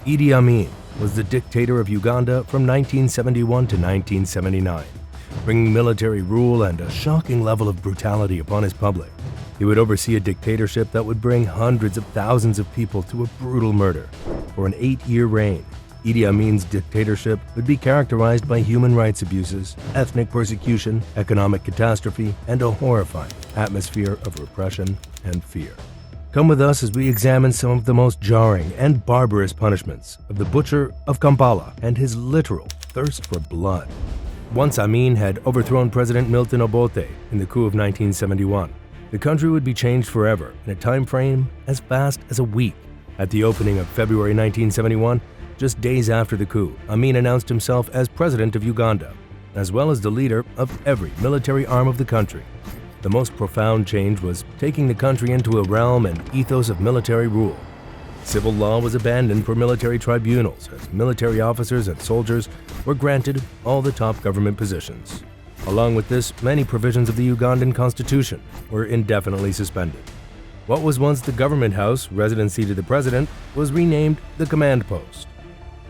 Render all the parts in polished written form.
Idi Amin was the dictator of Uganda from 1971 to 1979, bringing military rule and a shocking level of brutality upon his public. He would oversee a dictatorship that would bring hundreds of thousands of people to a brutal murder. For an 8-year reign, Idi Amin's dictatorship would be characterized by human rights abuses, ethnic persecution, economic catastrophe, and a horrifying atmosphere of repression and fear. Come with us as we examine some of the most jarring and barbarous punishments of the Butcher of Kampala and his literal thirst for blood. Once Amin had overthrown President Milton Obote in the coup of 1971, the country would be changed forever in a time frame as fast as a week. At the opening of February 1971, just days after the coup, Amin announced himself as president of Uganda, as well as the leader of every military arm of the country. The most profound change was taking the country into a realm and ethos of military rule. Civil law was abandoned for military tribunals, as military officers and soldiers were granted all the top government positions. Along with this, many provisions of the Ugandan constitution were indefinitely suspended. What was once the government house, residency to the president, was renamed the command post.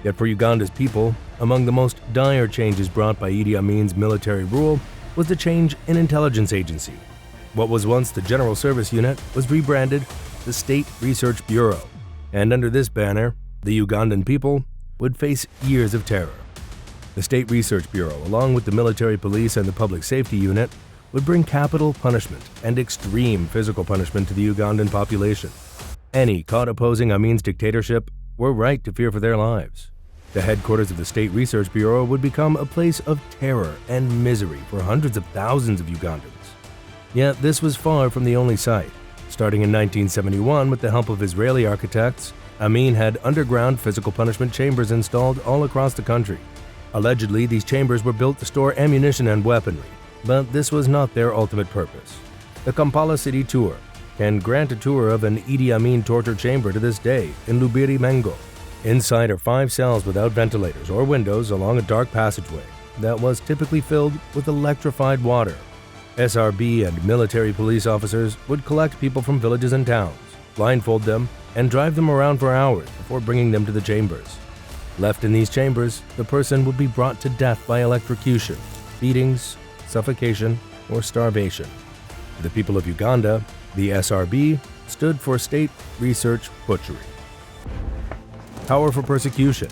Yet for Uganda's people, among the most dire changes brought by Idi Amin's military rule was the change in intelligence agency. What was once the General Service Unit was rebranded the State Research Bureau, and under this banner, the Ugandan people would face years of terror. The State Research Bureau, along with the military police and the Public Safety Unit, would bring capital punishment and extreme physical punishment to the Ugandan population. Any caught opposing Amin's dictatorship were right to fear for their lives. The headquarters of the State Research Bureau would become a place of terror and misery for hundreds of thousands of Ugandans. Yet this was far from the only sight. Starting in 1971, with the help of Israeli architects, Amin had underground physical punishment chambers installed all across the country. Allegedly, these chambers were built to store ammunition and weaponry, but this was not their ultimate purpose. The Kampala City Tour can grant a tour of an Idi Amin torture chamber to this day in Lubiri Mengo. Inside are 5 cells without ventilators or windows along a dark passageway that was typically filled with electrified water. SRB and military police officers would collect people from villages and towns, blindfold them, and drive them around for hours before bringing them to the chambers. Left in these chambers, the person would be brought to death by electrocution, beatings, suffocation, or starvation. For the people of Uganda, the SRB stood for State Research Butchery. Power for persecution.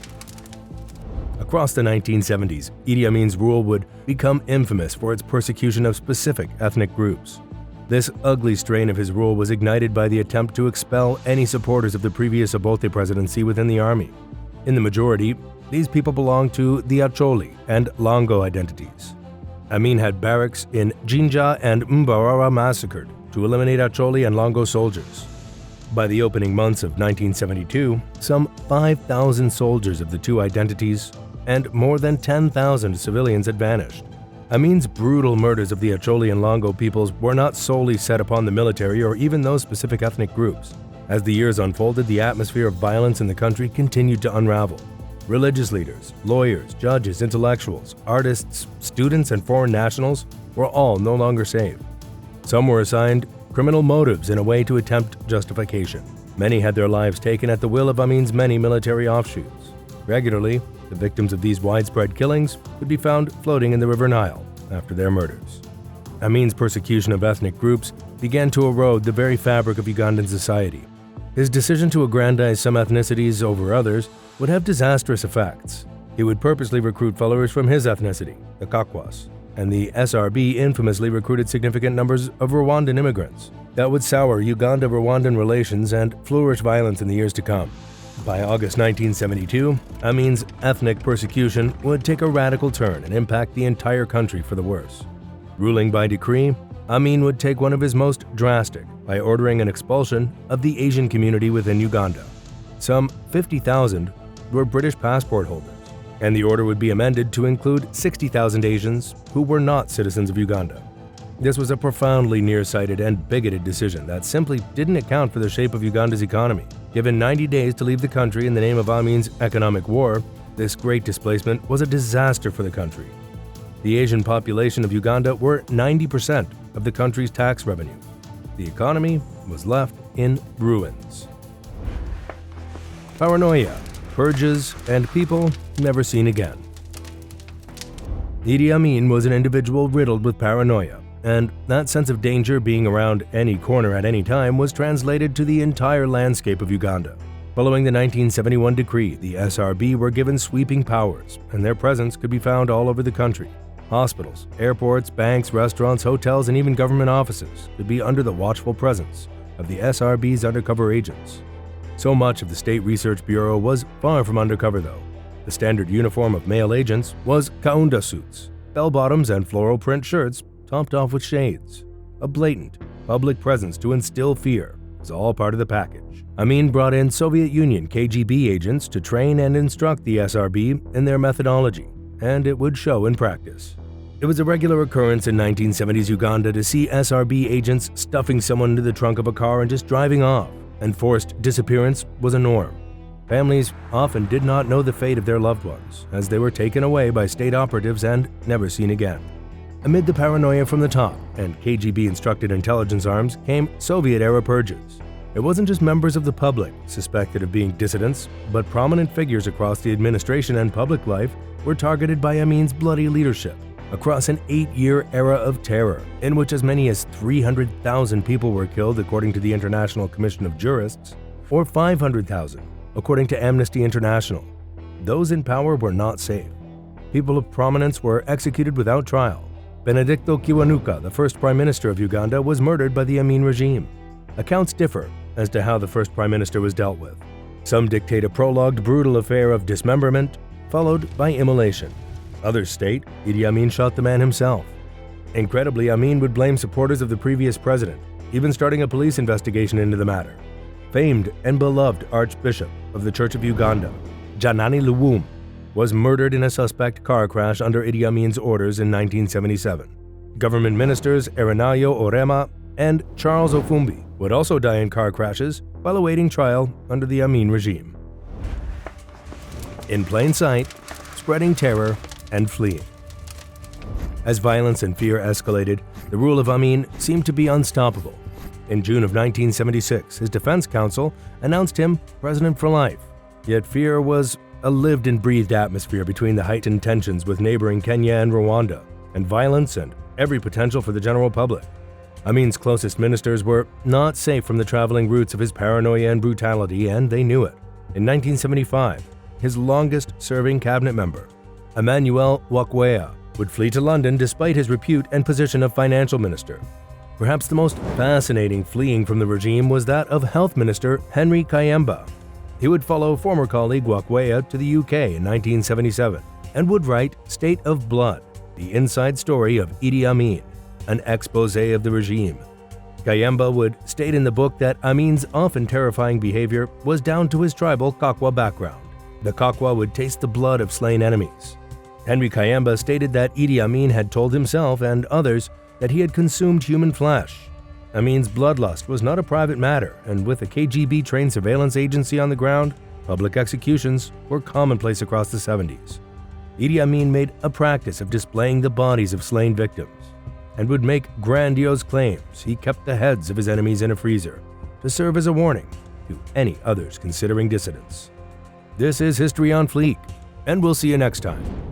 Across the 1970s, Idi Amin's rule would become infamous for its persecution of specific ethnic groups. This ugly strain of his rule was ignited by the attempt to expel any supporters of the previous Obote presidency within the army. In the majority, these people belonged to the Acholi and Longo identities. Amin had barracks in Jinja and Mbarara massacred to eliminate Acholi and Longo soldiers. By the opening months of 1972, some 5,000 soldiers of the two identities and more than 10,000 civilians had vanished. Amin's brutal murders of the Acholi and Longo peoples were not solely set upon the military or even those specific ethnic groups. As the years unfolded, the atmosphere of violence in the country continued to unravel. Religious leaders, lawyers, judges, intellectuals, artists, students, and foreign nationals were all no longer safe. Some were assigned criminal motives in a way to attempt justification. Many had their lives taken at the will of Amin's many military offshoots. Regularly, the victims of these widespread killings could be found floating in the River Nile after their murders. Amin's persecution of ethnic groups began to erode the very fabric of Ugandan society. His decision to aggrandize some ethnicities over others would have disastrous effects. He would purposely recruit followers from his ethnicity, the Kakwas, and the SRB infamously recruited significant numbers of Rwandan immigrants. That would sour Uganda-Rwandan relations and flourish violence in the years to come. By August 1972, Amin's ethnic persecution would take a radical turn and impact the entire country for the worse. Ruling by decree, Amin would take one of his most drastic by ordering an expulsion of the Asian community within Uganda. Some 50,000 were British passport holders, and the order would be amended to include 60,000 Asians who were not citizens of Uganda. This was a profoundly nearsighted and bigoted decision that simply didn't account for the shape of Uganda's economy. Given 90 days to leave the country in the name of Amin's economic war, this great displacement was a disaster for the country. The Asian population of Uganda were 90% of the country's tax revenue. The economy was left in ruins. Paranoia. purges, and people never seen again. Idi Amin was an individual riddled with paranoia, and that sense of danger being around any corner at any time was translated to the entire landscape of Uganda. Following the 1971 decree, the SRB were given sweeping powers, and their presence could be found all over the country. Hospitals, airports, banks, restaurants, hotels, and even government offices could be under the watchful presence of the SRB's undercover agents. So much of the State Research Bureau was far from undercover, though. The standard uniform of male agents was kaunda suits, bell-bottoms, and floral print shirts topped off with shades. A blatant, public presence to instill fear was all part of the package. Amin brought in Soviet Union KGB agents to train and instruct the SRB in their methodology, and it would show in practice. It was a regular occurrence in 1970s Uganda to see SRB agents stuffing someone into the trunk of a car and just driving off, and forced disappearance was a norm. Families often did not know the fate of their loved ones, as they were taken away by state operatives and never seen again. Amid the paranoia from the top and KGB-instructed intelligence arms came Soviet-era purges. It wasn't just members of the public suspected of being dissidents, but prominent figures across the administration and public life were targeted by Amin's bloody leadership across an 8-year era of terror, in which as many as 300,000 people were killed according to the International Commission of Jurists, or 500,000 according to Amnesty International. Those in power were not safe. People of prominence were executed without trial. Benedicto Kiwanuka, the first Prime Minister of Uganda, was murdered by the Amin regime. Accounts differ as to how the first Prime Minister was dealt with. Some dictate a prologued brutal affair of dismemberment, followed by immolation. Others state Idi Amin shot the man himself. Incredibly, Amin would blame supporters of the previous president, even starting a police investigation into the matter. Famed and beloved Archbishop of the Church of Uganda, Janani Luwum, was murdered in a suspect car crash under Idi Amin's orders in 1977. Government ministers Erinayo Orema and Charles Ofumbi would also die in car crashes while awaiting trial under the Amin regime. In plain sight, spreading terror and fleeing. As violence and fear escalated, the rule of Amin seemed to be unstoppable. In June of 1976, his defense counsel announced him president for life. Yet fear was a lived and breathed atmosphere between the heightened tensions with neighboring Kenya and Rwanda, and violence and every potential for the general public. Amin's closest ministers were not safe from the traveling roots of his paranoia and brutality, and they knew it. In 1975, his longest-serving cabinet member, Emmanuel Wakweya, would flee to London despite his repute and position of financial minister. Perhaps the most fascinating fleeing from the regime was that of Health Minister Henry Kayemba. He would follow former colleague Wakweya to the UK in 1977 and would write State of Blood, the inside story of Idi Amin, an exposé of the regime. Kayemba would state in the book that Amin's often terrifying behavior was down to his tribal Kakwa background. The Kakwa would taste the blood of slain enemies. Henry Kayemba stated that Idi Amin had told himself and others that he had consumed human flesh. Amin's bloodlust was not a private matter, and with a KGB-trained surveillance agency on the ground, public executions were commonplace across the 70s. Idi Amin made a practice of displaying the bodies of slain victims, and would make grandiose claims he kept the heads of his enemies in a freezer to serve as a warning to any others considering dissidence. This is History on Fleek, and we'll see you next time.